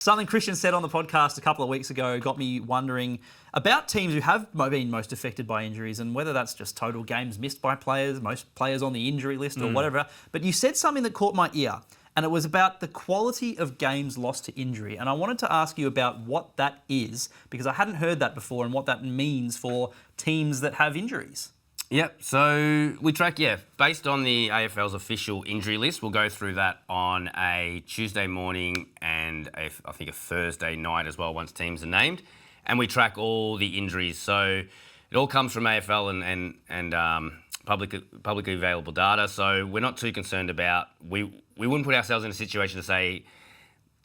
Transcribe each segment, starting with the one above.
Something Christian said on the podcast a couple of weeks ago got me wondering about teams who have been most affected by injuries and whether that's just total games missed by players, most players on the injury list or whatever. But you said something that caught my ear, and it was about the quality of games lost to injury. And I wanted to ask you about what that is, because I hadn't heard that before and what that means for teams that have injuries. Yep, so we track, based on the AFL's official injury list. We'll go through that on a Tuesday morning and I think a Thursday night as well once teams are named. And we track all the injuries. So it all comes from AFL and publicly available data. So we're not too concerned about, we wouldn't put ourselves in a situation to say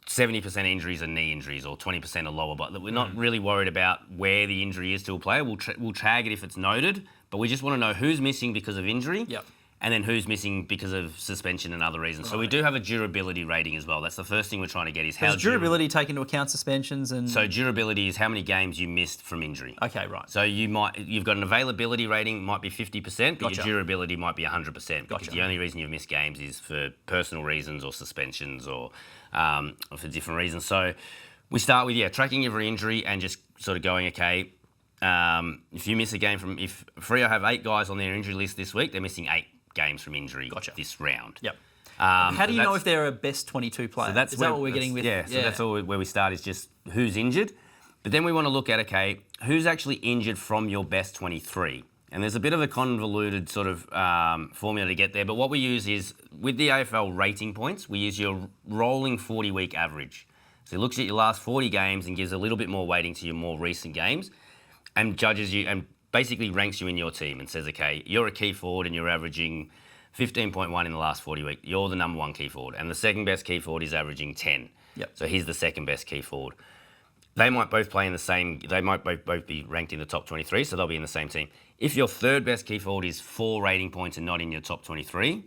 70% injuries are knee injuries or 20% are lower, but we're not really worried about where the injury is to a player. We'll tag it if it's noted, but we just want to know who's missing because of injury and then who's missing because of suspension and other reasons. Right. So we do have a durability rating as well. That's the first thing we're trying to get is how... Does durability take into account suspensions? And So durability is how many games you missed from injury. Okay, right. So you've got an availability rating, might be 50%, but your durability might be 100%. Because the only reason you've missed games is for personal reasons or suspensions or for different reasons. So we start with, tracking every injury and just sort of going, okay, if you miss a game if Freo have 8 guys on their injury list this week, they're missing 8 games from injury this round. Yep. How do you know if they're a best 22 player? So is that what we're getting with? So that's all where we start is just who's injured. But then we want to look at, okay, who's actually injured from your best 23? And there's a bit of a convoluted sort of formula to get there. But what we use is, with the AFL rating points, we use your rolling 40-week average. So it looks at your last 40 games and gives a little bit more weighting to your more recent games and judges you and basically ranks you in your team and says, okay, you're a key forward and you're averaging 15.1 in the last 40 weeks. You're the number one key forward. And the second best key forward is averaging 10. Yep. So he's the second best key forward. They might both play in the same, they might both be ranked in the top 23, so they'll be in the same team. If your third best key forward is 4 rating points and not in your top 23,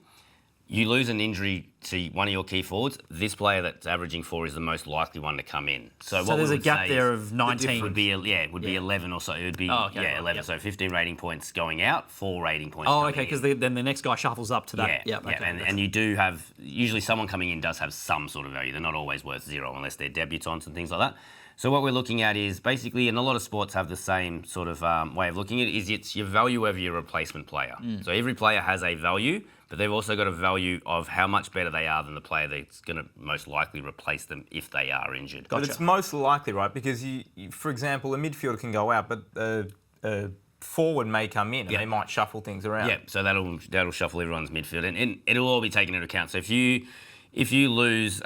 you lose an injury to one of your key forwards, this player that's averaging 4 is the most likely one to come in. So what there's a gap there of 19. Would be 11 or so. It would be 11. Right. So 15 rating points going out, 4 rating points. Oh, okay, because then the next guy shuffles up to that. And you do have, usually someone coming in does have some sort of value. They're not always worth 0 unless they're debutants and things like that. So what we're looking at is basically, and a lot of sports have the same sort of way of looking at it, is it's your value over your replacement player. So every player has a value, but they've also got a value of how much better they are than the player that's going to most likely replace them if they are injured. But it's most likely, right? Because, you, for example, a midfielder can go out, but a forward may come in and they might shuffle things around. Yeah, so that'll shuffle everyone's midfield, and it'll all be taken into account. So if you lose...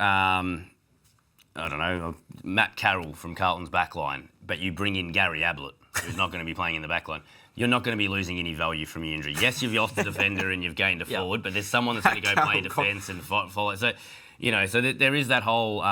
I don't know, Matt Carroll from Carlton's backline, but you bring in Gary Ablett, who's not going to be playing in the backline, you're not going to be losing any value from your injury. Yes, you've lost a defender and you've gained a forward, but there's someone that's going to go play defence and follow. So, there is that whole,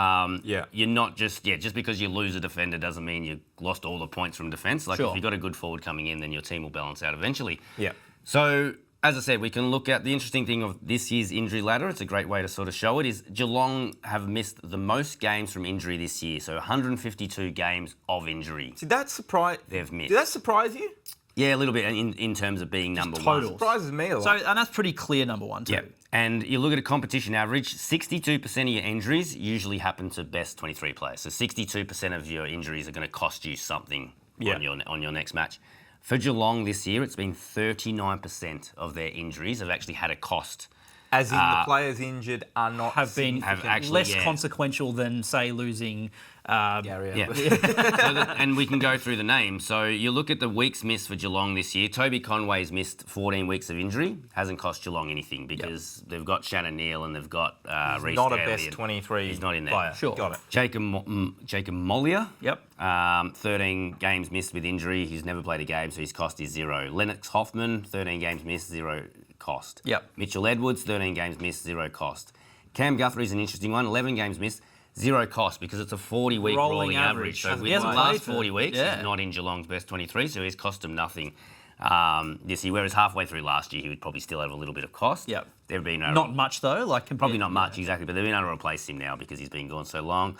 you're not just because you lose a defender doesn't mean you lost all the points from defence. Like if you've got a good forward coming in, then your team will balance out eventually. Yeah. So... As I said, we can look at the interesting thing of this year's injury ladder. It's a great way to sort of show it. Is Geelong have missed the most games from injury this year, so 152 games of injury. Did that surprise? They've missed. Did that surprise you? Yeah, a little bit in terms of being number one. It surprises me a lot. So, and that's pretty clear number one too. Yeah, and you look at a competition average, 62% of your injuries usually happen to best 23 players. So 62% of your injuries are going to cost you something on your next match. For Geelong this year, it's been 39% of their injuries have actually had a cost. As in the players injured are not have actually less consequential than, say, losing Gary. And we can go through the names. So you look at the weeks missed for Geelong this year. Toby Conway's missed 14 weeks of injury. Hasn't cost Geelong anything because they've got Shannon Neal and they've got Reece not Daly. A best 23 He's not in there. Player. Sure. Got it. Jacob Mollier. 13 games missed with injury. He's never played a game, so his cost is 0. Lennox Hoffman, 13 games missed, 0 cost. Mitchell Edwards, 13 games missed, 0 cost. Cam Guthrie's an interesting one, 11 games missed, 0 cost because it's a 40-week rolling average. So with the last 40 weeks, he's not in Geelong's best 23, so he's cost him nothing this year. Whereas halfway through last year, he would probably still have a little bit of cost. They've been not much though, probably not much exactly, but they've been able to replace him now because he's been gone so long.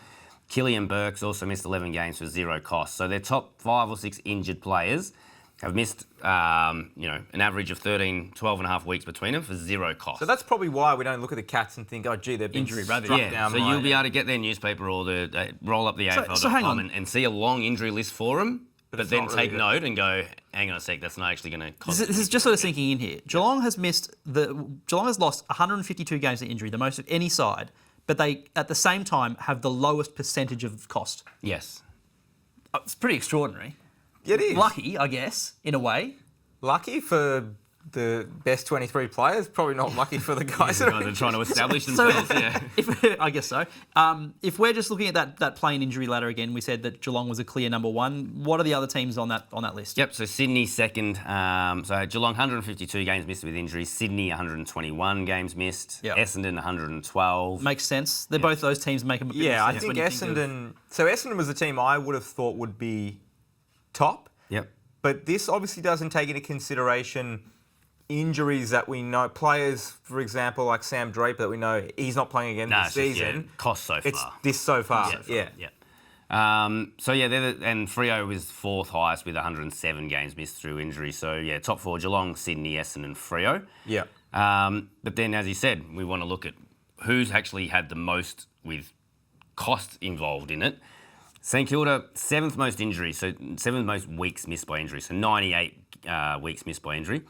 Killian Burke's also missed 11 games for 0 cost. So their top 5 or 6 injured players have missed, an average of 12 and a half weeks between them for zero cost. So that's probably why we don't look at the Cats and think, oh, gee, they've been Injury struck ravaged. down. So you'll be able to get their newspaper or roll up the AFL.com and see a long injury list for them, but then not take really note and go, hang on a sec, that's not actually going to cost. This is just sort of sinking in here. Geelong has lost 152 games to injury, the most of any side, but they, at the same time, have the lowest percentage of cost. Yes. It's pretty extraordinary. It is. Lucky, I guess, in a way. Lucky for the best 23 players, probably not lucky for the guys that Guys are trying to establish So, themselves, I guess so. If we're just looking at that plain injury ladder again, we said that Geelong was a clear number one. What are the other teams on that list? Yep, so Sydney second. So Geelong 152 games missed with injuries. Sydney 121 games missed. Yep. Essendon 112. Makes sense. Both those teams make a bit Yeah, more I sense think when you think Essendon... So Essendon was the team I would have thought would be top. Yep. But this obviously doesn't take into consideration injuries that we know. Players, for example, like Sam Draper, that we know he's not playing again this season. Cost so far. It's this so far. Yeah. And Freo was fourth highest with 107 games missed through injury. So, yeah, top four, Geelong, Sydney, Essendon and Freo. Yeah. But then, as you said, we want to look at who's actually had the most with cost involved in it. St Kilda, seventh most injuries, so seventh most weeks missed by injury, so 98 weeks missed by injury.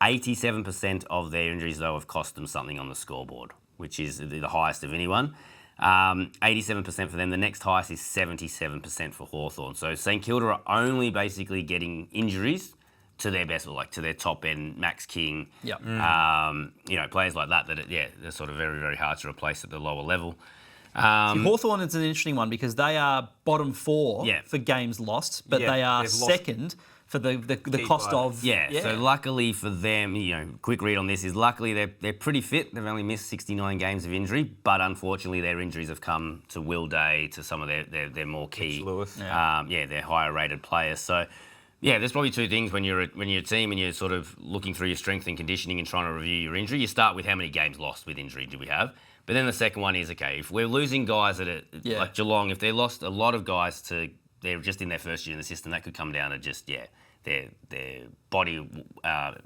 87% of their injuries, though, have cost them something on the scoreboard, which is the highest of anyone. 87% for them. The next highest is 77% for Hawthorn. So St Kilda are only basically getting injuries to their best, or like to their top end, Max King, players like that they're sort of very, very hard to replace at the lower level. Hawthorn is an interesting one because they are bottom four for games lost, but they are second for the cost of... So luckily for them, quick read on this is luckily they're pretty fit. They've only missed 69 games of injury, but unfortunately their injuries have come to Will Day, to some of their more key... Lewis. Their higher rated players. So... Yeah, there's probably two things when you're a team and you're sort of looking through your strength and conditioning and trying to review your injury. You start with how many games lost with injury do we have? But then the second one is, okay, if we're losing guys like Geelong, if they lost a lot of guys they're just in their first year in the system, that could come down to just, their body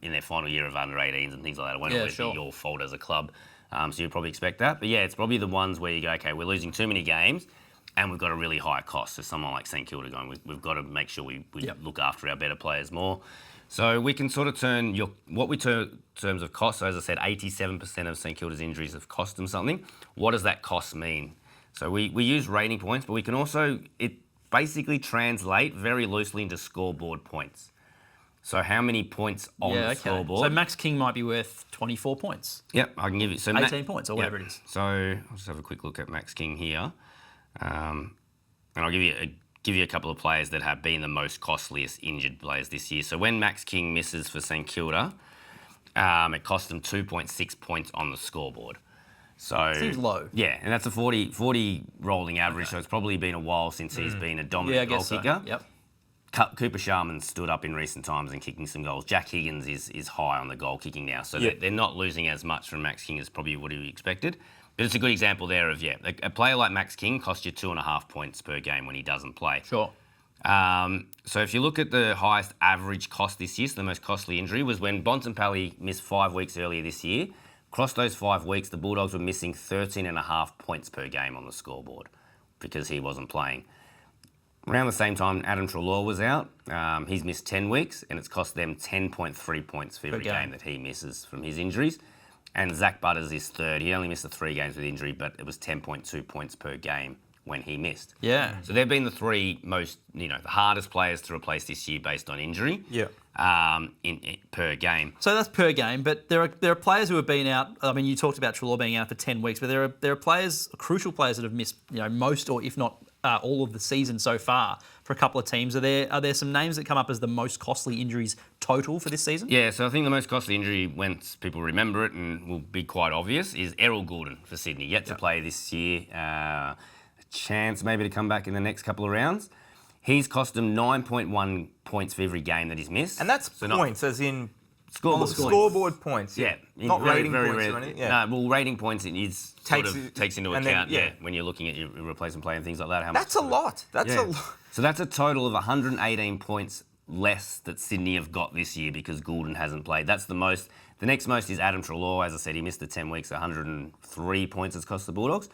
in their final year of under-18s and things like that. It won't always be your fault as a club. So you'd probably expect that. But yeah, it's probably the ones where you go, okay, we're losing too many games and we've got a really high cost. So someone like St Kilda going, we've got to make sure we look after our better players more. So we can sort of turn what we turn in terms of cost. So as I said, 87% of St Kilda's injuries have cost them something. What does that cost mean? So we use rating points, but we can also, it basically translate very loosely into scoreboard points. So how many points on the scoreboard? So Max King might be worth 24 points. Yep, I can give you. So 18 points or whatever it is. So I'll just have a quick look at Max King here. And I'll give you a couple of players that have been the most costliest injured players this year. So when Max King misses for St Kilda, it cost them 2.6 points on the scoreboard. So seems low. Yeah, and that's a 40 rolling average. So it's probably been a while since he's been a dominant goal kicker. So. Yep. Cooper Sharman stood up in recent times and kicking some goals. Jack Higgins is high on the goal kicking now, so they're not losing as much from Max King as probably would have expected. But it's a good example there of, a player like Max King costs you 2.5 points per game when he doesn't play. Sure. So if you look at the highest average cost this year, so the most costly injury was when Bontempelli missed 5 weeks earlier this year. Across those 5 weeks, the Bulldogs were missing 13.5 points per game on the scoreboard because he wasn't playing. Around the same time, Adam Treloar was out. He's missed 10 weeks, and it's cost them 10.3 points for every game that he misses from his injuries. And Zach Butters is third. He only missed the 3 games with injury, but it was 10.2 points per game when he missed. Yeah. So they've been the 3 most, the hardest players to replace this year based on injury. Yeah. Per game. So that's per game, but there are players who have been out. I mean, you talked about Treloar being out for 10 weeks, but there are players, crucial players that have missed, most or if not all of the season so far for a couple of teams. Are there some names that come up as the most costly injuries total for this season? Yeah, so I think the most costly injury, once people remember it and will be quite obvious, is Errol Goulden for Sydney. Yet to play this year. A chance maybe to come back in the next couple of rounds. He's cost them 9.1 points for every game that he's missed. And that's so points, as in scoreboard points. Yeah. Not rating points or anything. Yeah. No, well, rating points takes into account, when you're looking at your replacement play and things like that. That's a lot. That's a lot. So that's a total of 118 points less that Sydney have got this year because Goulden hasn't played. That's the most. The next most is Adam Treloar. As I said, he missed the 10 weeks, 103 points has cost the Bulldogs.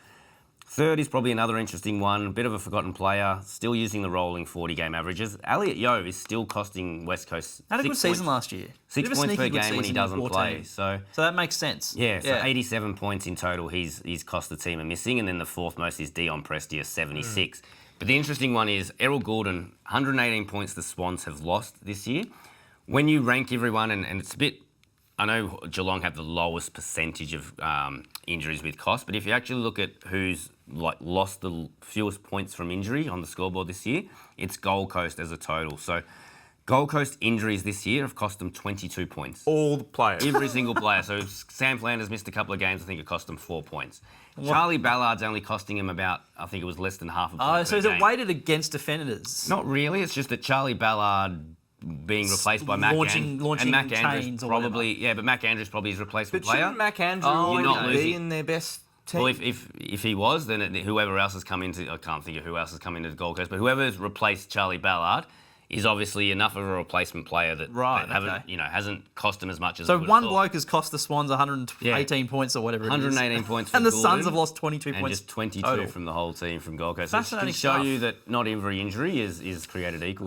Third is probably another interesting one, a bit of a forgotten player, still using the rolling 40-game averages. Elliot Yeo is still costing West Coast Had a good season last year. 6 points per game when he doesn't 14. play. So that makes sense. Yeah, so 87 points in total he's cost the team a missing, and then the fourth most is Dion Prestia, 76. But the interesting one is Errol Goulden, 118 points the Swans have lost this year. When you rank everyone, and it's a bit... I know Geelong have the lowest percentage of injuries with cost, but if you actually look at who's lost the fewest points from injury on the scoreboard this year, it's Gold Coast as a total. So Gold Coast injuries this year have cost them 22 points. All the players. Every single player. So Sam Flanders missed a couple of games. I think it cost him 4 points. Charlie Ballard's only costing him about, I think it was less than half a point. Oh, so is it weighted against defenders? Not really. It's just that Charlie Ballard being replaced by Mac Andrews. Launching and Mac Andrews chains or probably, whatever. yeah, but Mac Andrews probably his replacement But player. shouldn't Mac Andrews you're not be losing. in their best team? Well, if he was, then whoever else has come into, I can't think of who else has come into the Gold Coast, but whoever's replaced Charlie Ballard is obviously enough of a replacement player that, hasn't cost him as much as. So one bloke has cost the Swans 118 points or whatever. 118 points, from and the Goulden, Suns have lost 22 and points. just 22 total. from the whole team from Gold Coast. Fascinating It show stuff. you that not every injury is created equal.